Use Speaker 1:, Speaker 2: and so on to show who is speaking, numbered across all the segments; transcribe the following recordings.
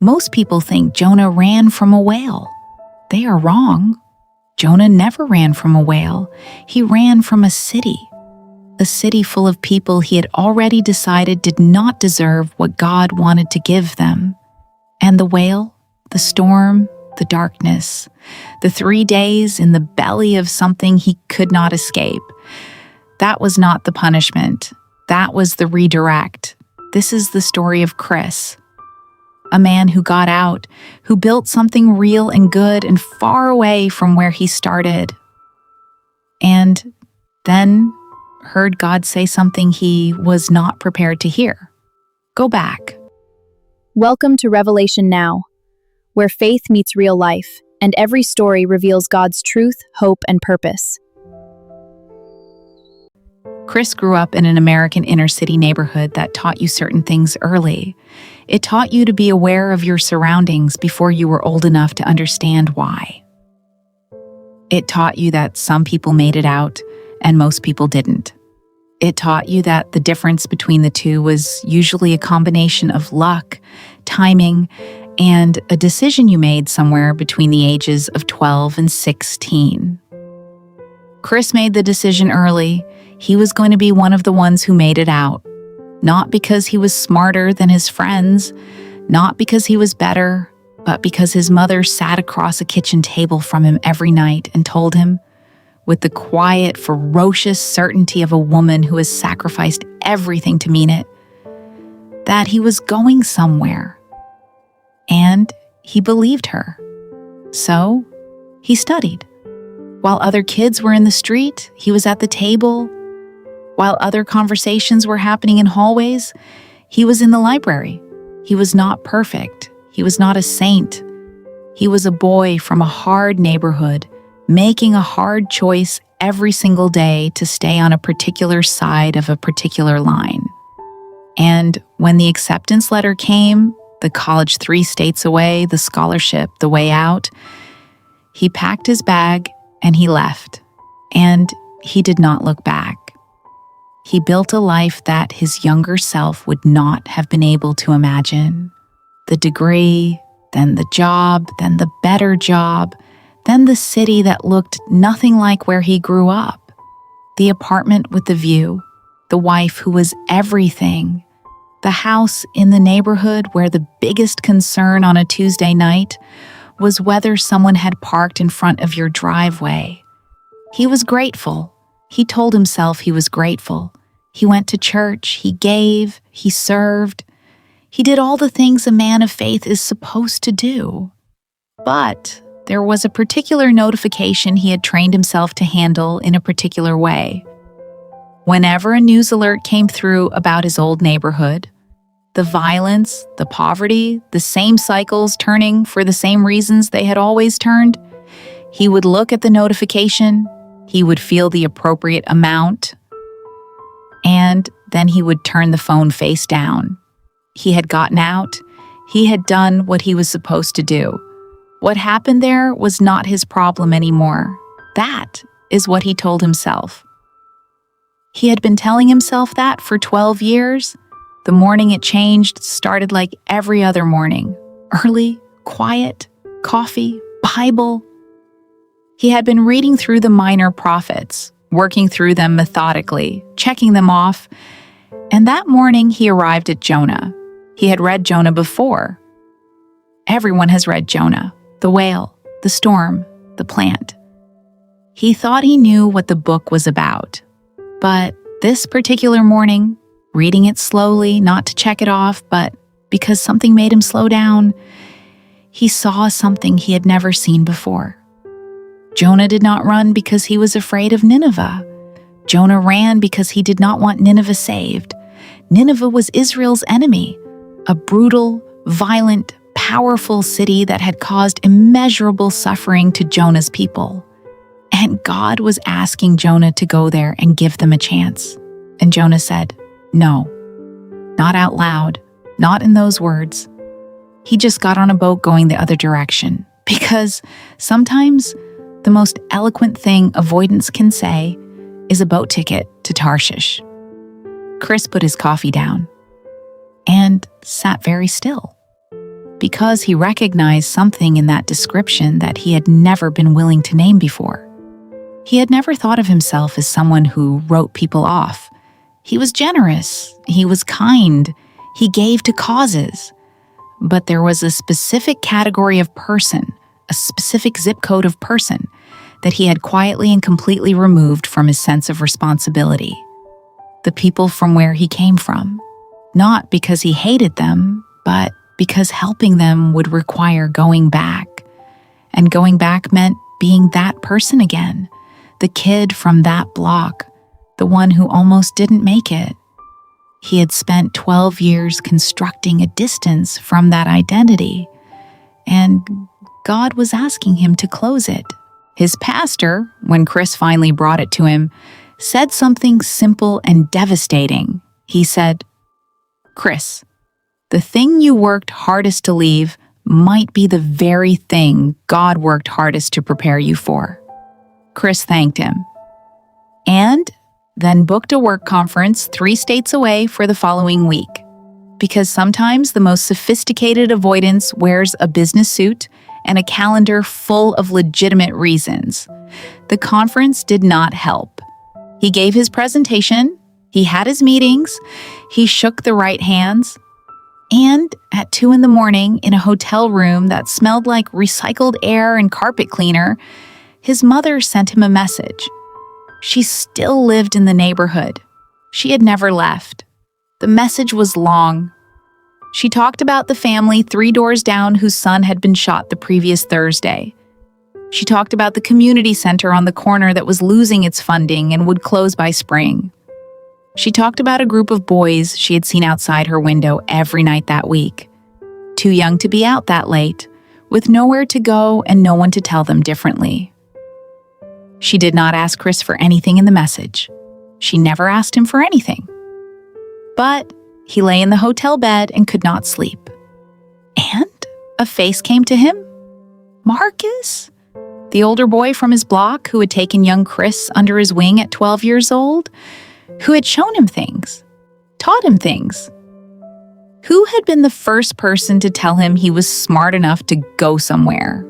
Speaker 1: Most people think Jonah ran from a whale. They are wrong. Jonah never ran from a whale. He ran from a city full of people he had already decided did not deserve what God wanted to give them. And the whale, the storm, the darkness, the 3 days in the belly of something he could not escape. That was not the punishment. That was the redirect. This is the story of Chris, a man who got out, who built something real and good and far away from where he started. And then heard God say something he was not prepared to hear. Go back.
Speaker 2: Welcome to Revelation Now, where faith meets real life, and every story reveals God's truth, hope, and purpose.
Speaker 1: Chris grew up in an American inner-city neighborhood that taught you certain things early. It taught you to be aware of your surroundings before you were old enough to understand why. It taught you that some people made it out and most people didn't. It taught you that the difference between the two was usually a combination of luck, timing, and a decision you made somewhere between the ages of 12 and 16. Chris made the decision early. He was going to be one of the ones who made it out. Not because he was smarter than his friends, not because he was better, but because his mother sat across a kitchen table from him every night and told him, with the quiet, ferocious certainty of a woman who has sacrificed everything to mean it, that he was going somewhere. And he believed her. So he studied. While other kids were in the street, he was at the table. While other conversations were happening in hallways, he was in the library. He was not perfect. He was not a saint. He was a boy from a hard neighborhood, making a hard choice every single day to stay on a particular side of a particular line. And when the acceptance letter came, the college 3 states away, the scholarship, the way out, he packed his bag and he left. And he did not look back. He built a life that his younger self would not have been able to imagine. The degree, then the job, then the better job, then the city that looked nothing like where he grew up. The apartment with the view, the wife who was everything, the house in the neighborhood where the biggest concern on a Tuesday night was whether someone had parked in front of your driveway. He was grateful. He told himself he was grateful. He went to church, he gave, he served. He did all the things a man of faith is supposed to do. But there was a particular notification he had trained himself to handle in a particular way. Whenever a news alert came through about his old neighborhood, the violence, the poverty, the same cycles turning for the same reasons they had always turned, he would look at the notification, he would feel the appropriate amount, and then he would turn the phone face down. He had gotten out. He had done what he was supposed to do. What happened there was not his problem anymore. That is what he told himself. He had been telling himself that for 12 years. The morning it changed started like every other morning. Early, quiet, coffee, Bible. He had been reading through the minor prophets, working through them methodically, checking them off. And that morning he arrived at Jonah. He had read Jonah before. Everyone has read Jonah, the whale, the storm, the plant. He thought he knew what the book was about. But this particular morning, reading it slowly, not to check it off, but because something made him slow down, he saw something he had never seen before. Jonah did not run because he was afraid of Nineveh. Jonah ran because he did not want Nineveh saved. Nineveh was Israel's enemy, a brutal, violent, powerful city that had caused immeasurable suffering to Jonah's people. And God was asking Jonah to go there and give them a chance. And Jonah said, no, not out loud, not in those words. He just got on a boat going the other direction, because sometimes the most eloquent thing avoidance can say is a boat ticket to Tarshish. Chris put his coffee down and sat very still. because he recognized something in that description that he had never been willing to name before. He had never thought of himself as someone who wrote people off. He was generous, he was kind, he gave to causes. But there was a specific category of person, a specific zip code of person, that he had quietly and completely removed from his sense of responsibility. The people from where he came from. Not because he hated them, but because helping them would require going back. And going back meant being that person again, the kid from that block, the one who almost didn't make it. He had spent 12 years constructing a distance from that identity, and God was asking him to close it. His pastor, when Chris finally brought it to him, said something simple and devastating. He said, "Chris, the thing you worked hardest to leave might be the very thing God worked hardest to prepare you for." Chris thanked him, and then booked a work conference 3 states away for the following week. Because sometimes the most sophisticated avoidance wears a business suit and a calendar full of legitimate reasons. The conference did not help. He gave his presentation, he had his meetings, he shook the right hands, and at 2 a.m. in a hotel room that smelled like recycled air and carpet cleaner, his mother sent him a message. She still lived in the neighborhood. She had never left. The message was long. She talked about the family 3 doors down whose son had been shot the previous Thursday. She talked about the community center on the corner that was losing its funding and would close by spring. She talked about a group of boys she had seen outside her window every night that week. Too young to be out that late, with nowhere to go and no one to tell them differently. She did not ask Chris for anything in the message. She never asked him for anything. But he lay in the hotel bed and could not sleep. And a face came to him. Marcus, the older boy from his block who had taken young Chris under his wing at 12 years old, who had shown him things, taught him things. Who had been the first person to tell him he was smart enough to go somewhere?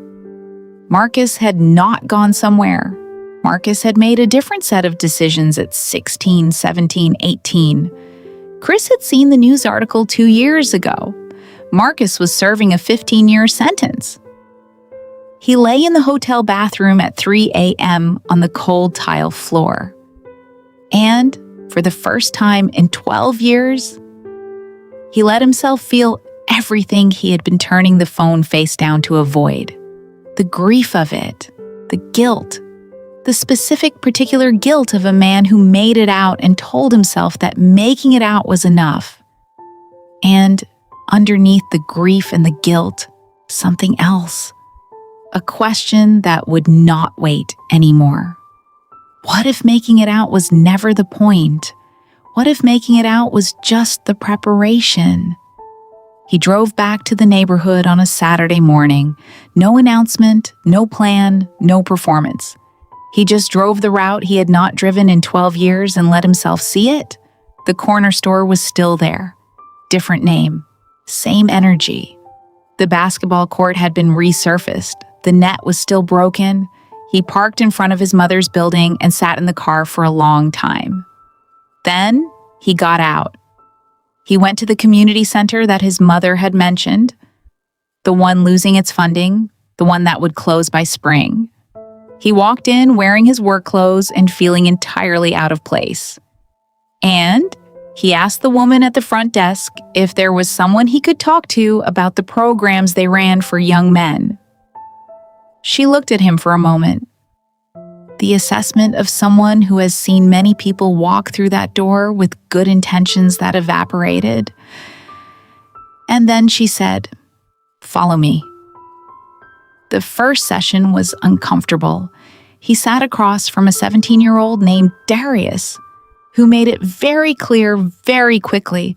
Speaker 1: Marcus had not gone somewhere. Marcus had made a different set of decisions at 16, 17, 18. Chris had seen the news article 2 years ago. Marcus was serving a 15-year sentence. He lay in the hotel bathroom at 3 a.m. on the cold tile floor. And for the first time in 12 years, he let himself feel everything he had been turning the phone face down to avoid. The grief of it, the guilt, the specific particular guilt of a man who made it out and told himself that making it out was enough. And underneath the grief and the guilt, something else. A question that would not wait anymore. What if making it out was never the point? What if making it out was just the preparation? He drove back to the neighborhood on a Saturday morning. No announcement, no plan, no performance. He just drove the route he had not driven in 12 years and let himself see it. The corner store was still there. Different name, same energy. The basketball court had been resurfaced. The net was still broken. He parked in front of his mother's building and sat in the car for a long time. Then he got out. He went to the community center that his mother had mentioned, the one losing its funding, the one that would close by spring. He walked in wearing his work clothes and feeling entirely out of place. And he asked the woman at the front desk if there was someone he could talk to about the programs they ran for young men. She looked at him for a moment. The assessment of someone who has seen many people walk through that door with good intentions that evaporated. And then she said, "Follow me." The first session was uncomfortable. He sat across from a 17-year-old named Darius, who made it very clear very quickly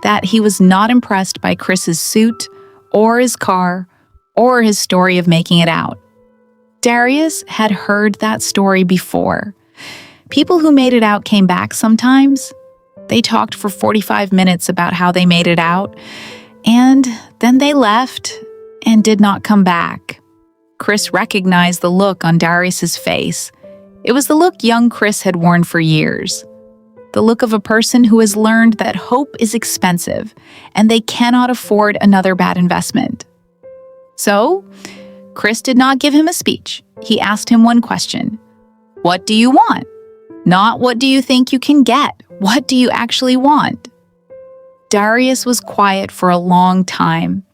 Speaker 1: that he was not impressed by Chris's suit or his car or his story of making it out. Darius had heard that story before. People who made it out came back sometimes. They talked for 45 minutes about how they made it out, And then they left and did not come back. Chris recognized the look on Darius's face. It was the look young Chris had worn for years. The look of a person who has learned that hope is expensive and they cannot afford another bad investment. So, Chris did not give him a speech. He asked him one question. What do you want? Not what do you think you can get? What do you actually want? Darius was quiet for a long time.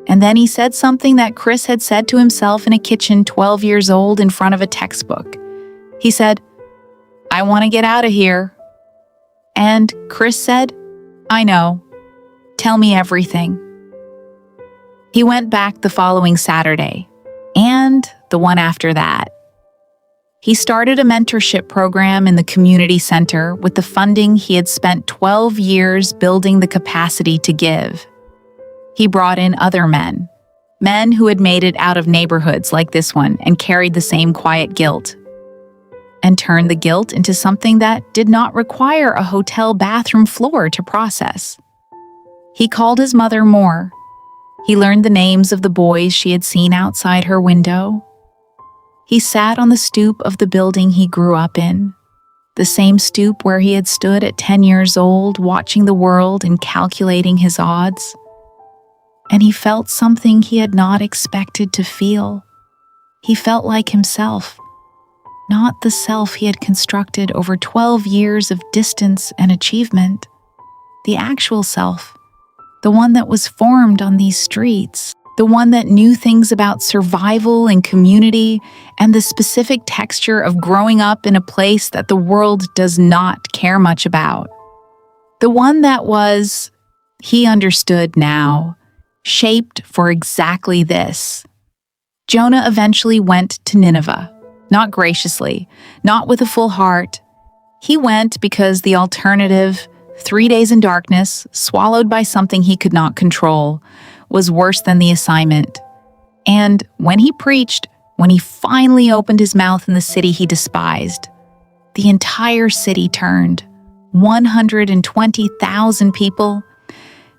Speaker 1: And then he said something that Chris had said to himself in a kitchen 12 years old in front of a textbook. He said, I want to get out of here. And Chris said, I know. Tell me everything. He went back the following Saturday, and the one after that. He started a mentorship program in the community center with the funding he had spent 12 years building the capacity to give. He brought in other men who had made it out of neighborhoods like this one and carried the same quiet guilt, and turned the guilt into something that did not require a hotel bathroom floor to process. He called his mother more. He learned the names of the boys she had seen outside her window. He sat on the stoop of the building he grew up in, the same stoop where he had stood at 10 years old, watching the world and calculating his odds. And he felt something he had not expected to feel. He felt like himself, not the self he had constructed over 12 years of distance and achievement, the actual self, the one that was formed on these streets, the one that knew things about survival and community and the specific texture of growing up in a place that the world does not care much about. The one that was, he understood now, shaped for exactly this. Jonah eventually went to Nineveh, not graciously, not with a full heart. He went because the alternative, 3 days in darkness, swallowed by something he could not control, was worse than the assignment. And when he preached, when he finally opened his mouth in the city he despised, the entire city turned, 120,000 people,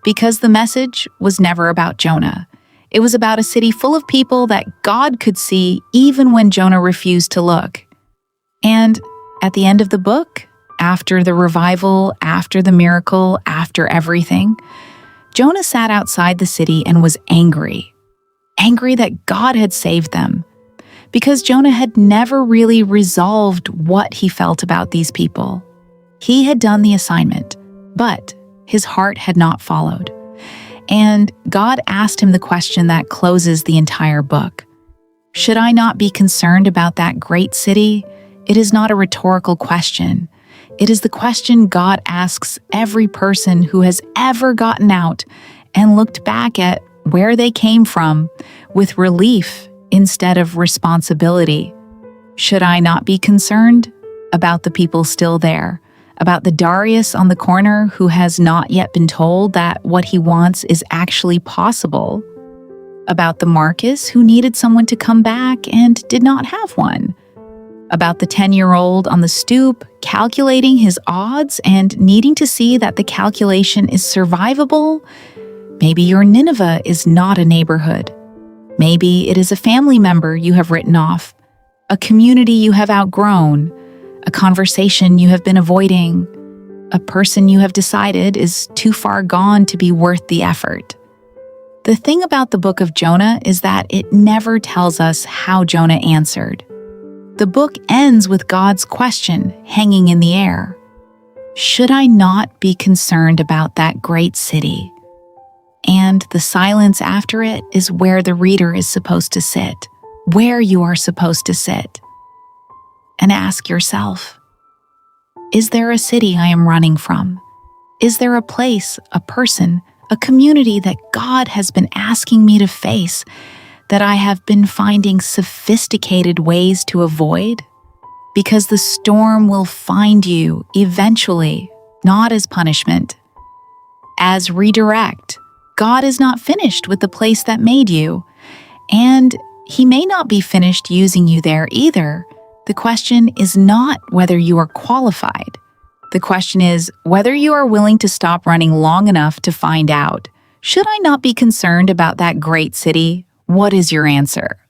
Speaker 1: because the message was never about Jonah. It was about a city full of people that God could see even when Jonah refused to look. And at the end of the book, after the revival, after the miracle, after everything, Jonah sat outside the city and was angry that God had saved them, because Jonah had never really resolved what he felt about these people. He had done the assignment, but his heart had not followed. And God asked him the question that closes the entire book. Should I not be concerned about that great city? It is not a rhetorical question. It is the question God asks every person who has ever gotten out and looked back at where they came from with relief instead of responsibility. Should I not be concerned about the people still there, about the Darius on the corner who has not yet been told that what he wants is actually possible, about the Marcus who needed someone to come back and did not have one, about the 10-year-old on the stoop calculating his odds and needing to see that the calculation is survivable? Maybe your Nineveh is not a neighborhood. Maybe it is a family member you have written off, a community you have outgrown, a conversation you have been avoiding, a person you have decided is too far gone to be worth the effort. The thing about the book of Jonah is that it never tells us how Jonah answered. The book ends with God's question hanging in the air. Should I not be concerned about that great city? And the silence after it is where the reader is supposed to sit, where you are supposed to sit. And ask yourself, is there a city I am running from? Is there a place, a person, a community that God has been asking me to face that I have been finding sophisticated ways to avoid? Because the storm will find you eventually, not as punishment, as redirect. God is not finished with the place that made you, and He may not be finished using you there either. The question is not whether you are qualified. The question is whether you are willing to stop running long enough to find out. Should I not be concerned about that great city? What is your answer?